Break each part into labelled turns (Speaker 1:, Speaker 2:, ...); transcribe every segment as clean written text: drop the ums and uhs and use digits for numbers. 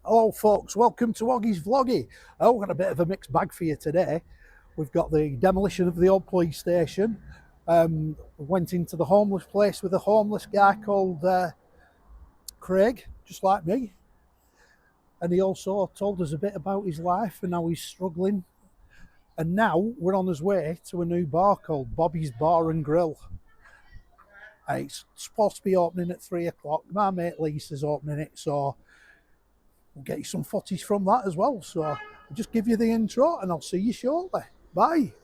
Speaker 1: Hello folks, welcome to Oggy's Vloggy. Oh, we've got a bit of a mixed bag for you today. We've got the demolition of the old police station. Went into the homeless place with a homeless guy called Craig, just like me. And he also told us a bit about his life and how he's struggling. And now we're on his way to a new bar called Bobby's Bar and Grill. It's supposed to be opening at 3 o'clock. My mate Lisa's opening it, so we'll get you some footage from that as well. So I'll just give you the intro and I'll see you shortly. Bye.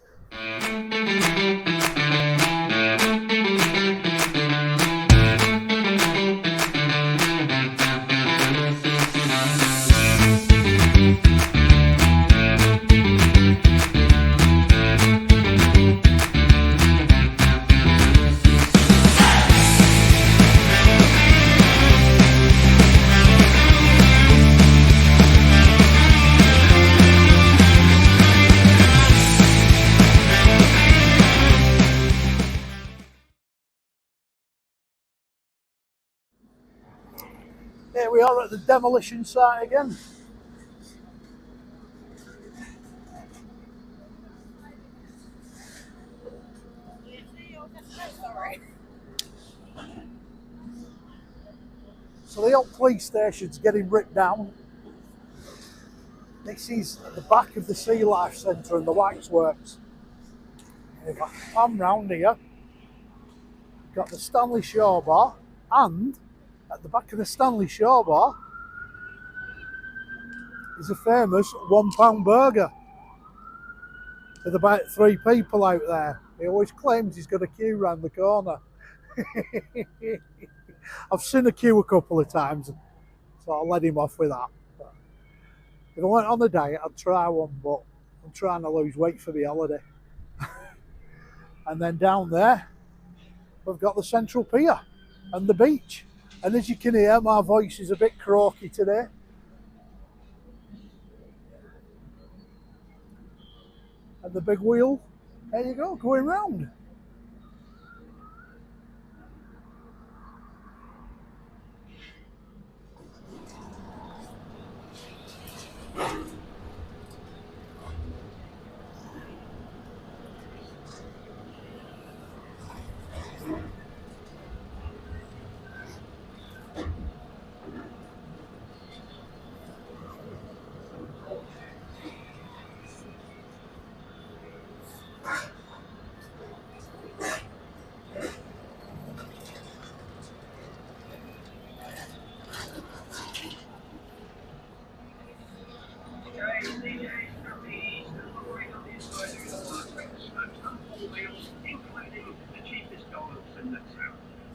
Speaker 1: Here we are at the demolition site again. So the old police station's getting ripped down. This is at the back of the Sea Life Centre and the Waxworks. If I pan round here, got the Stanley Shore Bar, and at the back of the Stanley Shore Bar is a famous £1 burger with about 3 people out there. He always claims he's got a queue round the corner. I've seen a queue a couple of times, so I'll let him off with that. But if I went on a diet, I'd try one, but I'm trying to lose weight for the holiday. And then down there, we've got the Central Pier and the beach. And as you can hear, my voice is a bit croaky today. And the big wheel, there you go, going round.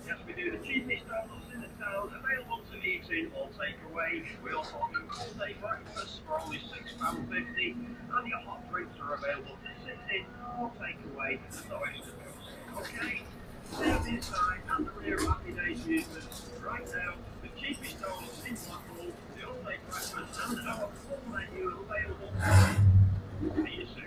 Speaker 2: Yes, we do the cheapest donuts in the town, available to eat in or take away. We also do all-day breakfast for only £6.50, and your hot drinks are available to sit in or take away at no extra cost. Okay? Served inside and the rear of Happy Days movements. Right now, the cheapest donuts in Blackpool, the all-day breakfast, and our full menu available. See you soon.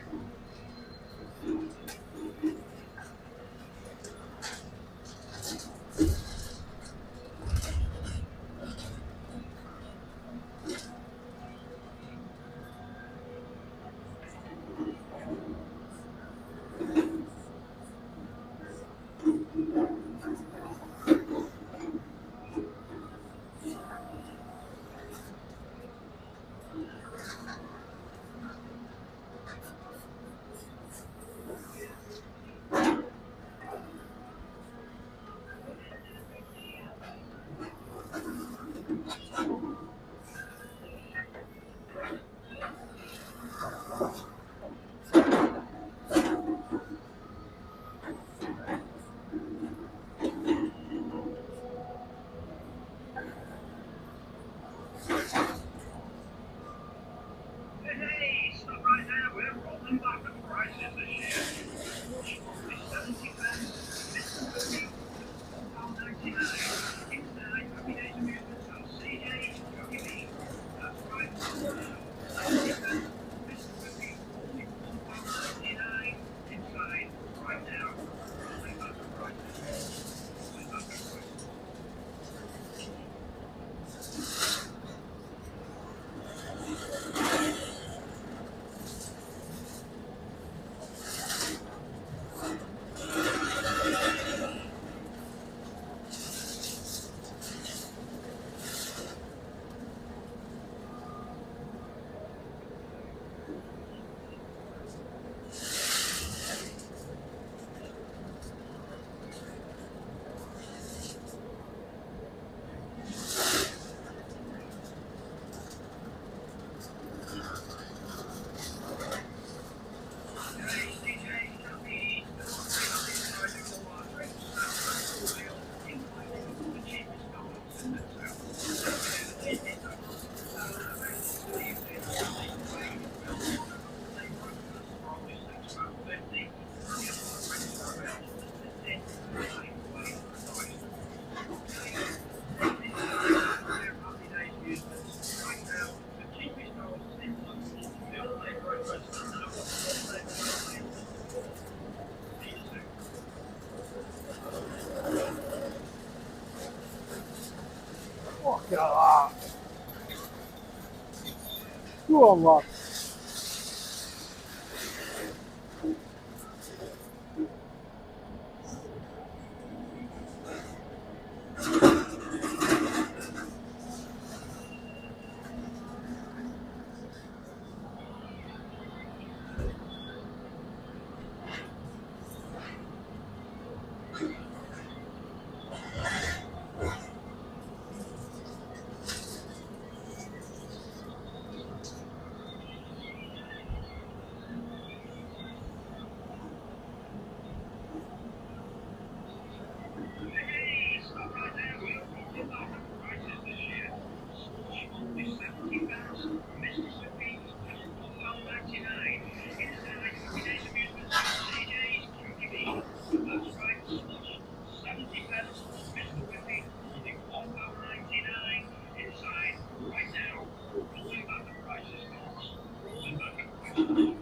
Speaker 1: that. Go on, lad.
Speaker 2: Hey, stop right there. We're talking about the prices this year. Slush only £70. Mississippi just £1.99. Inside Happy Days Amusement Centre, CJ's Candy Bean. That's right, slush 70 pence. Mississippi only £1.99. Inside right now. Rolling back the prices, folks. Rolling back the prices.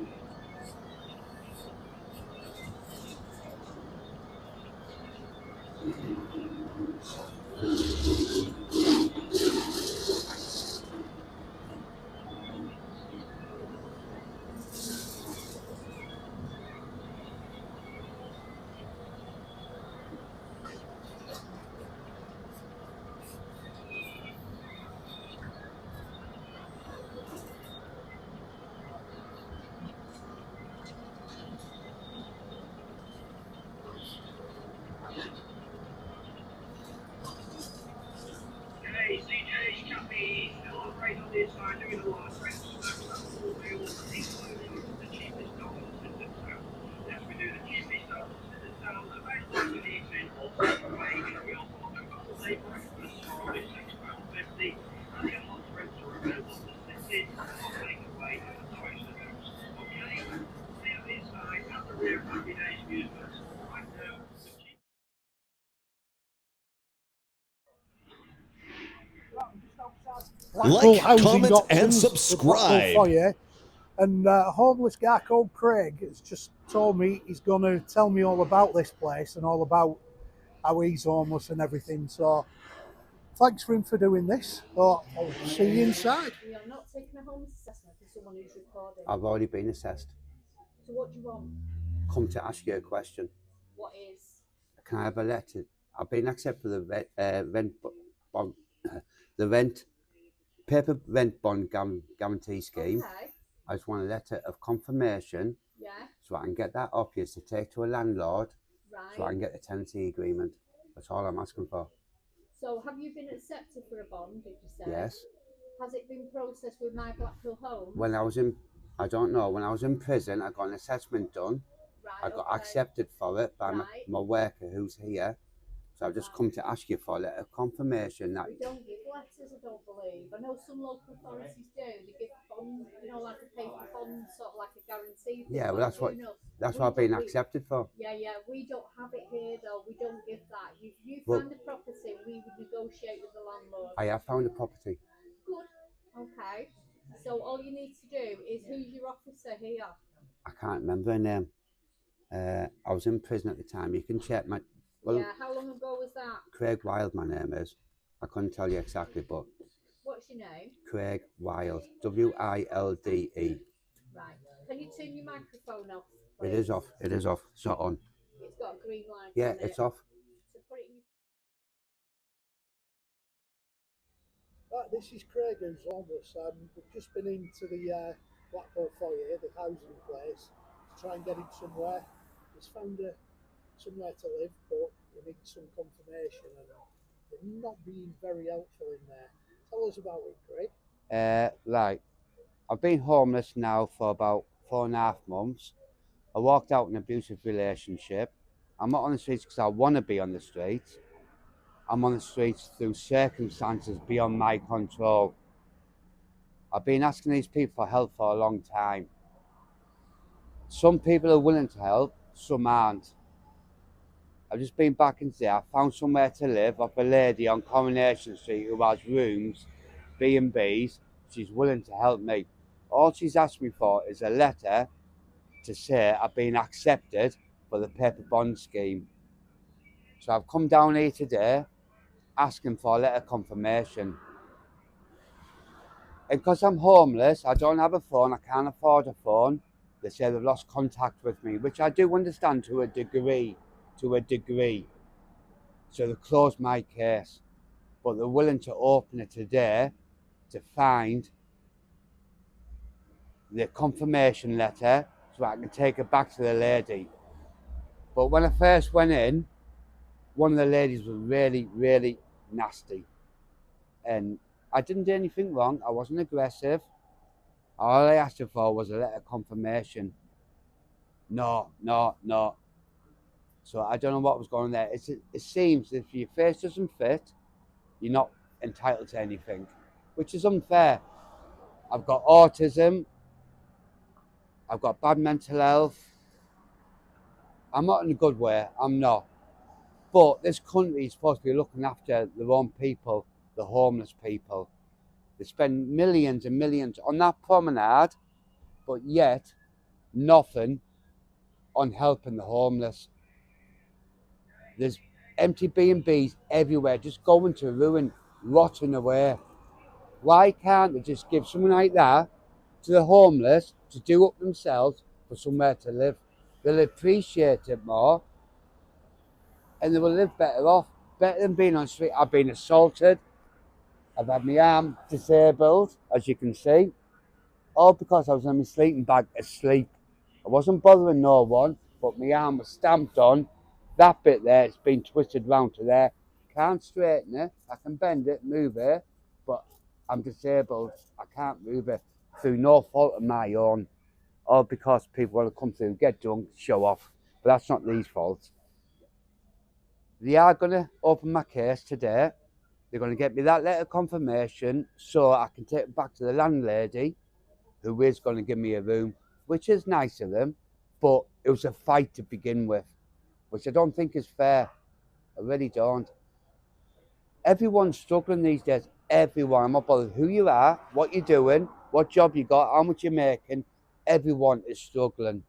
Speaker 2: Hey, CJ's Cafe, still great on the inside, doing a lot of drinks, snacks, and full meals, including the cheapest donuts in the town. Yes, we do the cheapest donuts in the town, available to eat in or take away. We also offer full-day breakfast for only £6.50, and your hot drinks are available to sit in or take away at the choice of those. Okay, see you inside at the rear of Happy Days Amusements right now. The cheapest.
Speaker 1: Blackpool
Speaker 3: Like,
Speaker 1: housing
Speaker 3: comment,
Speaker 1: options,
Speaker 3: and
Speaker 1: the Blackpool
Speaker 3: subscribe.
Speaker 1: foyer. And a homeless guy called Craig has just told me he's going to tell me all about this place and all about how he's homeless and everything. So thanks for him for doing this. But I'll see you inside.
Speaker 4: We are not taking a homeless assessment for someone who's recording.
Speaker 5: I've already been assessed.
Speaker 4: So what do you want?
Speaker 5: Come to ask you a question.
Speaker 4: What is?
Speaker 5: Can I have a letter? I've been accepted for the rent bond, the rent paper rent bond guarantee scheme.
Speaker 4: Okay.
Speaker 5: I just want a letter of confirmation,
Speaker 4: Yeah.
Speaker 5: so I can get that off you to take to a landlord,
Speaker 4: Right.
Speaker 5: so I can get the tenancy agreement. That's all I'm asking for.
Speaker 4: So have you been accepted for a bond? Did you say?
Speaker 5: Yes.
Speaker 4: Has it been processed with my Blackpool home?
Speaker 5: When I was in, I don't know. When I was in prison, I got an assessment done.
Speaker 4: Right.
Speaker 5: I got
Speaker 4: okay.
Speaker 5: accepted for it by
Speaker 4: Right.
Speaker 5: my worker who's here. So I've just come to ask you for a letter of confirmation that.
Speaker 4: We don't give letters, I don't believe. I know some local authorities do. They give bond, like a paper bond, sort of like a guarantee.
Speaker 5: Yeah, well, that's what
Speaker 4: We
Speaker 5: I've been
Speaker 4: don't-
Speaker 5: accepted for.
Speaker 4: Yeah, we don't have it here though. We don't give that. You
Speaker 5: Well-
Speaker 4: find the property, we would negotiate with the landlord.
Speaker 5: I have found a property.
Speaker 4: Good. Okay. So all you need to do is, who's your officer here?
Speaker 5: I can't remember her name. I was in prison at the time. You can check my. Well,
Speaker 4: Yeah. How long ago was that?
Speaker 5: Craig Wild, my name is. I couldn't tell you exactly, but
Speaker 4: What's your name?
Speaker 5: Craig Wild, WILDE.
Speaker 4: Right. Can you turn your microphone off,
Speaker 5: It
Speaker 4: please?
Speaker 5: is off. It is off. It's not on.
Speaker 4: It's got a green light
Speaker 5: Yeah,
Speaker 4: on
Speaker 5: it's
Speaker 4: it.
Speaker 5: off.
Speaker 4: So put it in your...
Speaker 1: Right, this is Craig who's homeless. We've just been into the Blackpool foyer, the housing place, to try and get him somewhere. He's found somewhere to live, but he needs some confirmation, and they're not being very helpful in there. Tell us about it, Craig.
Speaker 5: Right. I've been homeless now for about 4.5 months. I walked out in an abusive relationship. I'm not on the streets because I want to be on the streets. I'm on the streets through circumstances beyond my control. I've been asking these people for help for a long time. Some people are willing to help, some aren't. I've just been back in today. I found somewhere to live off a lady on Coronation Street who has rooms, B&Bs. She's willing to help me. All she's asked me for is a letter to say I've been accepted for the paper bond scheme. So I've come down here today asking for a letter of confirmation. And because I'm homeless, I don't have a phone, I can't afford a phone. They say they've lost contact with me, which I do understand to a degree. So they closed my case, but they're willing to open it today to find the confirmation letter so I can take it back to the lady. But when I first went in, one of the ladies was really, really nasty. And I didn't do anything wrong. I wasn't aggressive. All I asked her for was a letter of confirmation. No. So I don't know what was going on there. It seems if your face doesn't fit, you're not entitled to anything, which is unfair. I've got autism. I've got bad mental health. I'm not in a good way. I'm not. But this country is supposed to be looking after their own people, the homeless people. They spend millions and millions on that promenade, but yet nothing on helping the homeless. There's empty B&Bs everywhere, just going to ruin, rotting away. Why can't they just give someone like that to the homeless to do up themselves for somewhere to live? They'll appreciate it more and they will live better off, better than being on the street. I've been assaulted. I've had my arm disabled, as you can see, all because I was in my sleeping bag asleep. I wasn't bothering no one, but my arm was stamped on. That bit there, it's been twisted round to there. Can't straighten it. I can bend it, move it, but I'm disabled. I can't move it through no fault of my own, or because people want to come through, get drunk, show off. But that's not these faults. They are going to open my case today. They're going to get me that letter of confirmation so I can take it back to the landlady, who is going to give me a room, which is nice of them, but it was a fight to begin with, which I don't think is fair. I really don't. Everyone's struggling these days. Everyone. I'm not bothered who you are, what you're doing, what job you got, how much you're making. Everyone is struggling.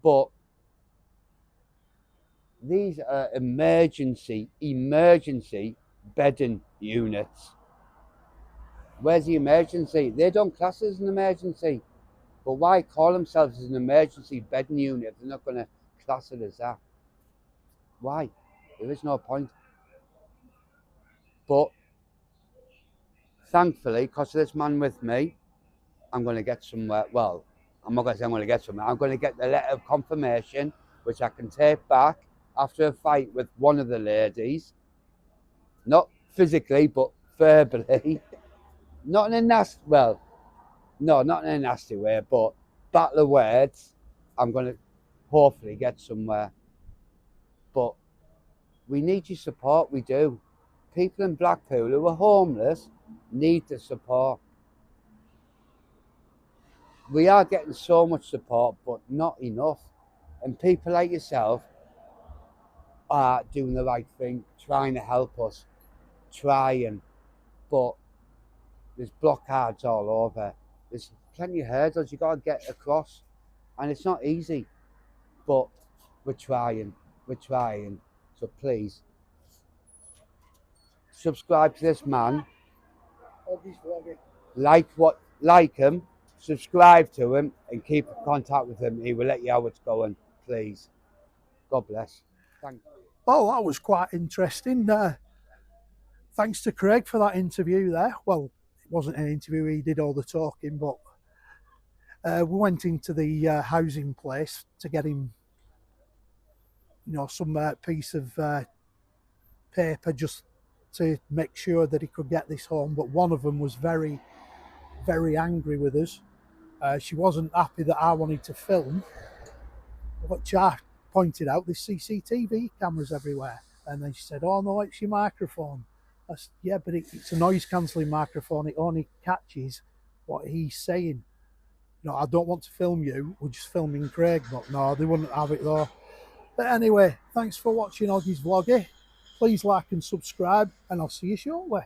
Speaker 5: But these are emergency bedding units. Where's the emergency? They don't class it as an emergency. But why call themselves as an emergency bedding unit if they're not going to class it as that? Why? There is no point. But thankfully, because of this man with me, I'm going to get somewhere. Well, I'm not going to say I'm going to get somewhere. I'm going to get the letter of confirmation, which I can take back after a fight with one of the ladies. Not physically, but verbally. Not in a nasty, well, no, not in a nasty way, but battle of words. I'm going to hopefully get somewhere. But we need your support, we do. People in Blackpool who are homeless need the support. We are getting so much support, but not enough. And people like yourself are doing the right thing, trying to help us, trying. But there's blockades all over. There's plenty of hurdles you've got to get across. And it's not easy, but we're trying. So please, subscribe to this man. Like him, subscribe to him, and keep in contact with him. He will let you know how it's going. Please. God bless. Thank you.
Speaker 1: Well, that was quite interesting. Thanks to Craig for that interview there. Well, it wasn't an interview, he did all the talking, but we went into the housing place to get him, some piece of paper just to make sure that he could get this home. But one of them was very, very angry with us. She wasn't happy that I wanted to film, which I pointed out, there's CCTV cameras everywhere. And then she said, oh no, it's your microphone. I said, yeah, but it's a noise cancelling microphone. It only catches what he's saying. I don't want to film you. We're just filming Craig. But no, they wouldn't have it though. But anyway, thanks for watching Oggy's Vloggy. Please like and subscribe, and I'll see you shortly.